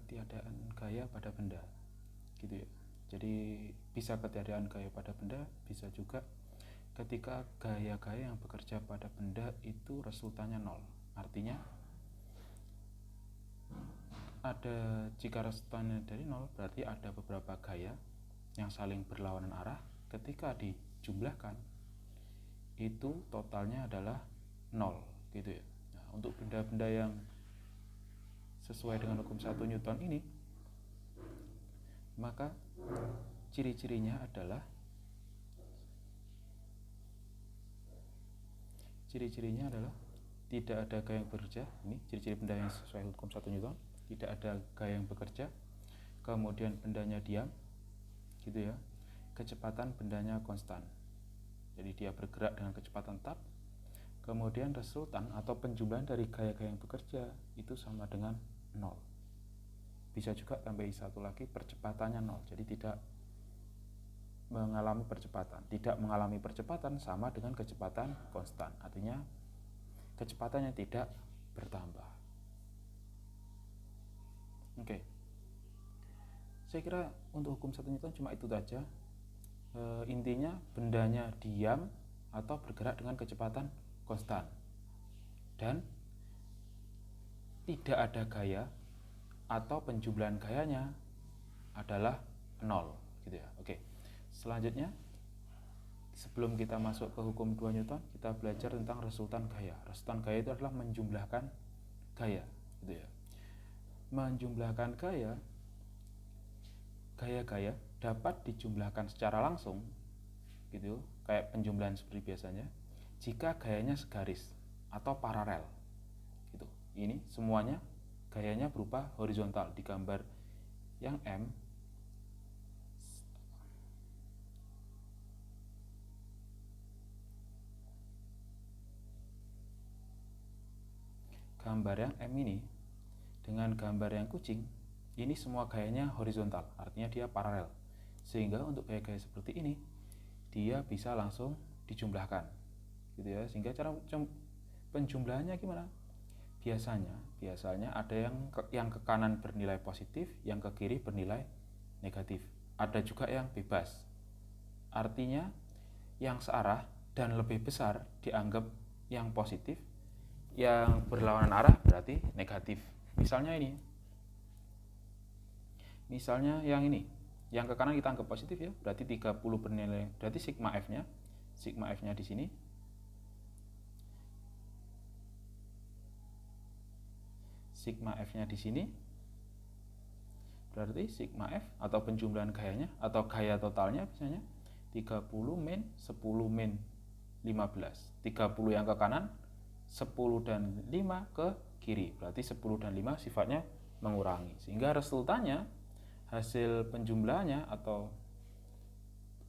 ketiadaan gaya pada benda, gitu ya. Jadi bisa ketiadaan gaya pada benda, bisa juga ketika gaya-gaya yang bekerja pada benda itu resultannya 0. Artinya jika resultannya dari 0, berarti ada beberapa gaya yang saling berlawanan arah. Ketika dijumlahkan itu totalnya adalah 0, gitu ya. Nah, untuk benda-benda yang sesuai dengan hukum 1 Newton ini, maka ciri-cirinya adalah tidak ada gaya yang bekerja. Ini ciri-ciri benda yang sesuai hukum 1 Newton, tidak ada gaya yang bekerja, kemudian bendanya diam, gitu ya. Kecepatan bendanya konstan, jadi dia bergerak dengan kecepatan tetap. Kemudian resultan atau penjumlahan dari gaya-gaya yang bekerja itu sama dengan 0. Bisa juga tambahi satu lagi, percepatannya 0, jadi tidak mengalami percepatan. Tidak mengalami percepatan sama dengan kecepatan konstan, artinya kecepatannya tidak bertambah. Oke. Saya kira untuk hukum 1 Newton cuma itu saja. Intinya bendanya diam atau bergerak dengan kecepatan konstan dan tidak ada gaya atau penjumlahan gayanya adalah 0, gitu ya. Oke. Selanjutnya, sebelum kita masuk ke hukum 2 Newton, kita belajar tentang resultan gaya. Resultan gaya itu adalah menjumlahkan gaya, gitu ya. Menjumlahkan gaya-gaya dapat dijumlahkan secara langsung, gitu, kayak penjumlahan seperti biasanya, jika gayanya segaris atau paralel, gitu. Ini semuanya gayanya berupa horizontal. Di gambar yang M, gambar yang M ini dengan gambar yang kucing, ini semua gayanya horizontal, artinya dia paralel. Sehingga untuk gaya-gaya seperti ini dia bisa langsung dijumlahkan, gitu ya. Sehingga cara penjumlahannya gimana? Biasanya ada yang ke kanan bernilai positif, yang ke kiri bernilai negatif. Ada juga yang bebas. Artinya yang searah dan lebih besar dianggap yang positif, yang berlawanan arah berarti negatif. Misalnya yang ini, yang ke kanan kita anggap positif ya, berarti 30 bernilai, berarti sigma F-nya di sini. Sigma F-nya di sini berarti sigma F atau penjumlahan gayanya atau gaya totalnya misalnya 30 min 10 min 15. 30 yang ke kanan, 10 dan 5 ke kiri. Berarti 10 dan 5 sifatnya mengurangi. Sehingga resultannya, hasil penjumlahannya atau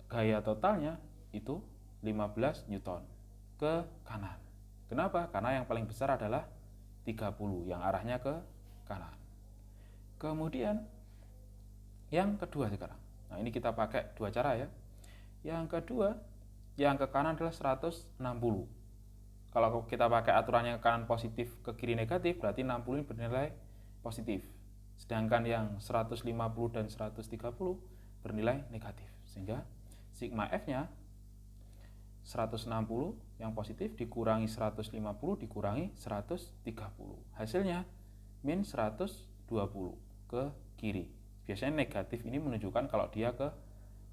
gaya totalnya itu 15 Newton ke kanan. Kenapa? Karena yang paling besar adalah 30 yang arahnya ke kanan. Kemudian yang kedua sekarang. Nah, ini kita pakai dua cara ya. Yang kedua, yang ke kanan adalah 160. Kalau kita pakai aturan yang ke kanan positif, ke kiri negatif, berarti 60 ini bernilai positif. Sedangkan yang 150 dan 130 bernilai negatif. Sehingga sigma F-nya 160 yang positif dikurangi 150 dikurangi 130. Hasilnya min 120 ke kiri. Biasanya negatif ini menunjukkan kalau dia ke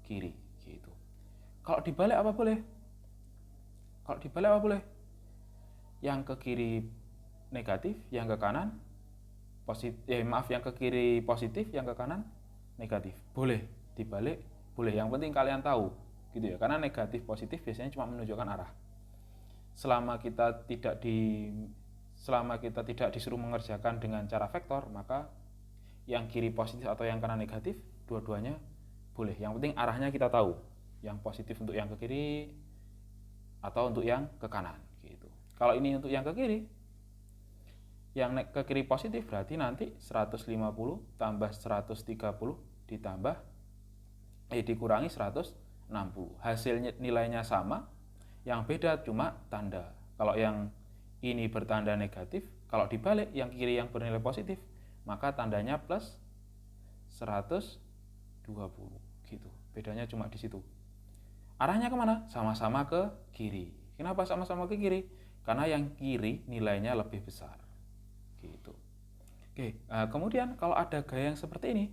kiri, gitu. Kalau dibalik apa boleh? Yang ke kiri negatif, yang ke kanan positif. Yang ke kiri positif, yang ke kanan negatif. Boleh dibalik, boleh. Yang penting kalian tahu, gitu ya. Karena negatif positif biasanya cuma menunjukkan arah. Selama kita tidak disuruh mengerjakan dengan cara vektor, maka yang kiri positif atau yang kanan negatif, dua-duanya boleh. Yang penting arahnya kita tahu. Yang positif untuk yang ke kiri atau untuk yang ke kanan, gitu. Kalau ini untuk yang ke kiri, yang ke kiri positif berarti nanti 150 tambah 130 dikurangi 160. Hasilnya nilainya sama, yang beda cuma tanda. Kalau yang ini bertanda negatif, kalau dibalik yang kiri yang bernilai positif, maka tandanya plus, 120 gitu. Bedanya cuma di situ. Arahnya kemana? Sama-sama ke kiri. Kenapa sama-sama ke kiri? Karena yang kiri nilainya lebih besar gitu. Oke, kemudian kalau ada gaya yang seperti ini,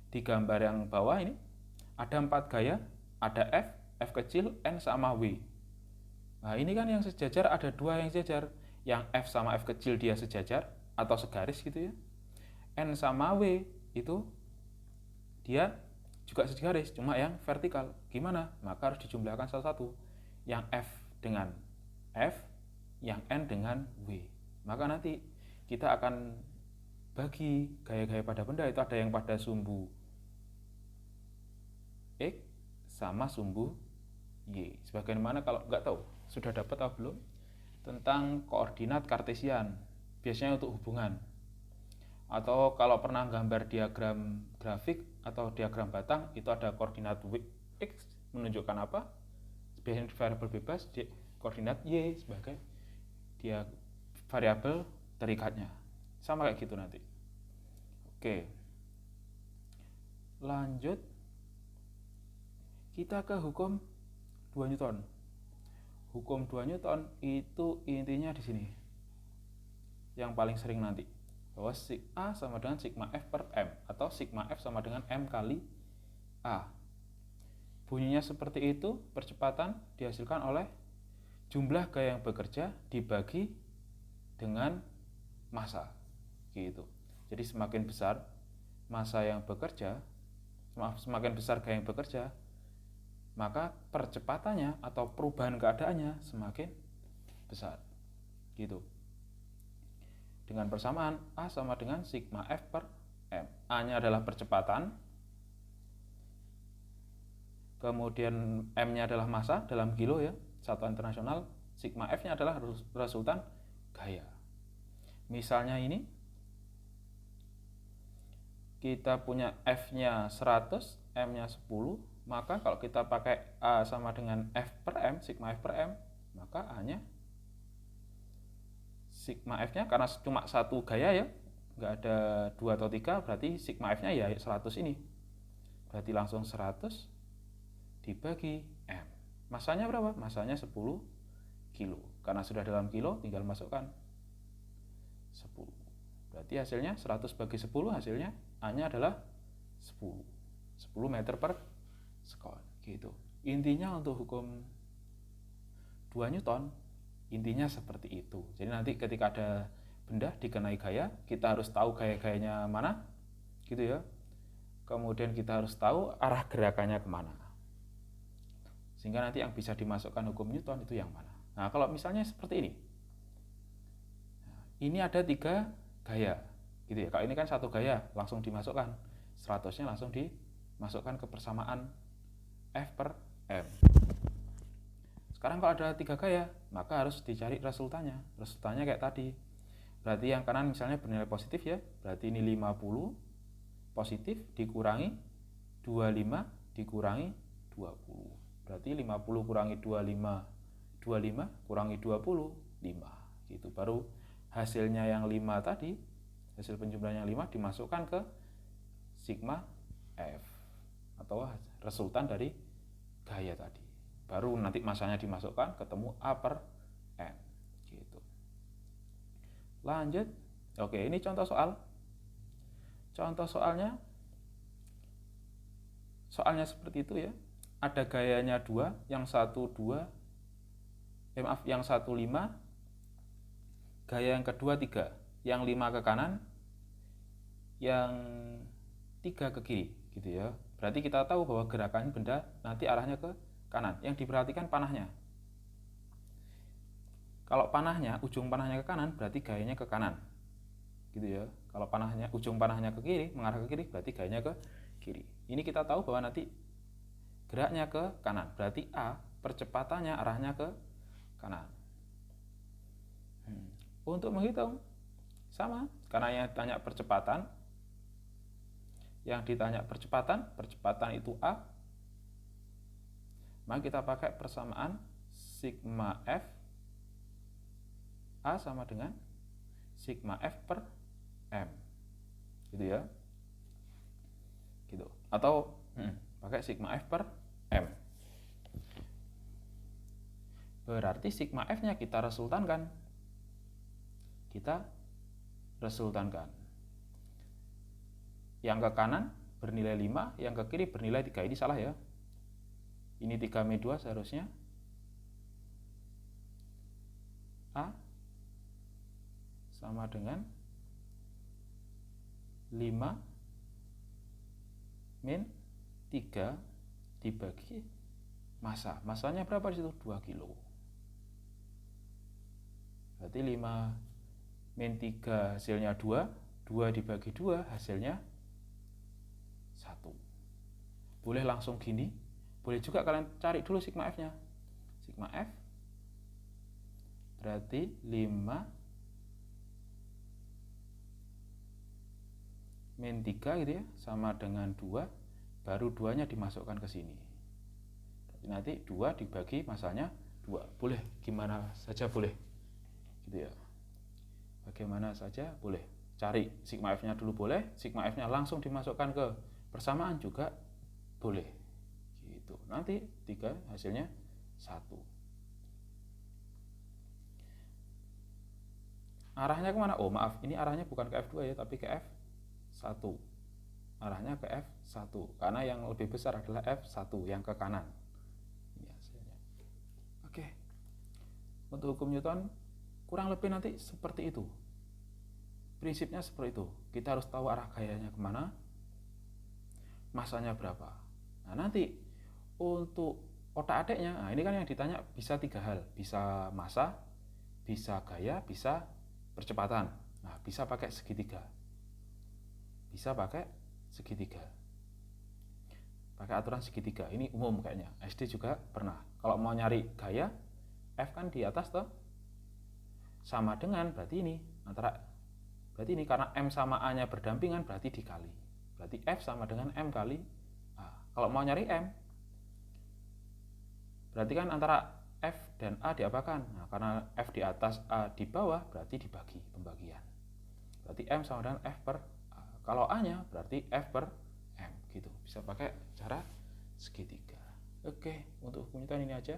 di gambar yang bawah ini ada 4 gaya, ada F kecil, N sama W. Nah ini kan yang sejajar, ada 2 yang sejajar. Yang F sama F kecil dia sejajar atau segaris gitu ya. N sama W itu dia juga segaris, cuma yang vertikal. Gimana? Maka harus dijumlahkan satu-satu. Yang F dengan F, yang N dengan W. Maka nanti kita akan bagi gaya-gaya pada benda itu ada yang pada sumbu X sama sumbu Y. Sebagaimana kalau nggak tahu, sudah dapat atau belum tentang koordinat kartesian, biasanya untuk hubungan. Atau kalau pernah gambar diagram grafik atau diagram batang, itu ada koordinat X menunjukkan apa? Biasanya variabel bebas, koordinat Y sebagai dia variabel terikatnya. Sama kayak gitu nanti. Oke. Lanjut kita ke hukum 2 Newton. Hukum 2 Newton itu intinya di sini. Yang paling sering nanti, bahwa A sama dengan sigma F per M, atau sigma F sama dengan M kali A. Bunyinya seperti itu, percepatan dihasilkan oleh jumlah gaya yang bekerja dibagi dengan massa gitu. Jadi semakin besar massa yang bekerja, semakin besar gaya yang bekerja, maka percepatannya atau perubahan keadaannya semakin besar gitu. Dengan persamaan A sama dengan sigma F per M. A nya adalah percepatan, kemudian M nya adalah massa dalam kilo ya, satuan internasional. Sigma F nya adalah resultan gaya. Misalnya ini kita punya F nya 100, M nya 10, maka kalau kita pakai A sama dengan F per M, sigma F per M, maka A nya sigma F nya karena cuma satu gaya ya, nggak ada 2 atau 3, berarti sigma F nya ya 100 ini, berarti langsung 100 dibagi M. Masanya berapa? Masanya 10 kilo, karena sudah dalam kilo tinggal masukkan 10. Berarti hasilnya 100 bagi 10, hasilnya A nya adalah 10 meter per sekon gitu. Intinya untuk hukum 2 Newton intinya seperti itu. Jadi nanti ketika ada benda dikenai gaya, kita harus tahu gaya-gayanya mana gitu ya. Kemudian kita harus tahu arah gerakannya kemana, sehingga nanti yang bisa dimasukkan hukum Newton itu yang mana. Nah kalau misalnya seperti ini ada 3 gaya gitu ya. Kalau ini kan satu gaya langsung dimasukkan, 100-nya langsung dimasukkan ke persamaan F per M. Sekarang kalau ada 3 gaya, maka harus dicari resultannya. Resultannya kayak tadi. Berarti yang kanan misalnya bernilai positif ya, berarti ini 50 positif dikurangi 25 dikurangi 20. Berarti 50 kurangi 25 kurangi 20, 5 gitu. Baru hasilnya yang 5 tadi, hasil penjumlahan yang 5 dimasukkan ke sigma F atau resultan dari gaya tadi. Baru nanti masanya dimasukkan, ketemu A per M gitu. Lanjut. Oke, ini contoh soal. Contoh soalnya seperti itu ya. Ada gayanya 2, yang satu 5, gaya yang kedua 3, yang 5 ke kanan, yang 3 ke kiri gitu ya. Berarti kita tahu bahwa gerakan benda nanti arahnya ke kanan. Yang diperhatikan panahnya. Kalau panahnya, ujung panahnya ke kanan, berarti gayanya ke kanan gitu ya. Kalau ujung panahnya ke kiri, mengarah ke kiri, berarti gayanya ke kiri. Ini kita tahu bahwa nanti geraknya ke kanan, berarti A percepatannya arahnya ke kanan. Untuk menghitung sama, karena yang ditanya percepatan, percepatan itu A, maka kita pakai persamaan sigma F A sama dengan sigma F per M gitu ya. gitu. Atau pakai sigma F per M. Berarti sigma F-nya kita resultankan. Yang ke kanan bernilai 5, yang ke kiri bernilai 3. Ini salah ya. Ini 3-2 seharusnya A sama dengan 5-3 dibagi massa. Massanya berapa di situ? 2 kilo. Berarti 5-3 hasilnya 2, 2 dibagi 2 hasilnya 1. Boleh langsung gini, boleh juga kalian cari dulu sigma F-nya. Sigma F berarti 5-3 gitu ya, sama dengan 2, baru 2-nya dimasukkan ke sini. Berarti nanti 2 dibagi massanya 2. Boleh, gimana saja boleh. Gitu ya. Bagaimana saja boleh. Cari sigma F-nya dulu boleh, sigma F-nya langsung dimasukkan ke persamaan juga boleh. Gitu. Nanti 3 hasilnya 1. Arahnya kemana? Oh maaf, ini arahnya bukan ke F2 ya, tapi ke F1. Arahnya ke F1, karena yang lebih besar adalah F1, yang ke kanan. Ini hasilnya. Oke. Untuk hukum Newton, kurang lebih nanti seperti itu. Prinsipnya seperti itu. Kita harus tahu arah gayanya kemana, massanya berapa. Nah nanti untuk otak-atiknya, nah ini kan yang ditanya bisa 3 hal. Bisa massa, bisa gaya, bisa percepatan. Nah, bisa pakai segitiga. Pakai aturan segitiga. Ini umum kayaknya. SD juga pernah. Kalau mau nyari gaya, F kan di atas toh. Sama dengan berarti ini karena M sama A-nya berdampingan berarti dikali. Berarti F sama dengan M kali A. Kalau mau nyari M, berarti kan antara F dan A diapakan? Nah, karena F di atas, A di bawah, berarti dibagi pembagian. Berarti M sama dengan F per A. Kalau A-nya berarti F per M gitu. Bisa pakai cara segitiga. Oke, untuk hukum Newton ini aja.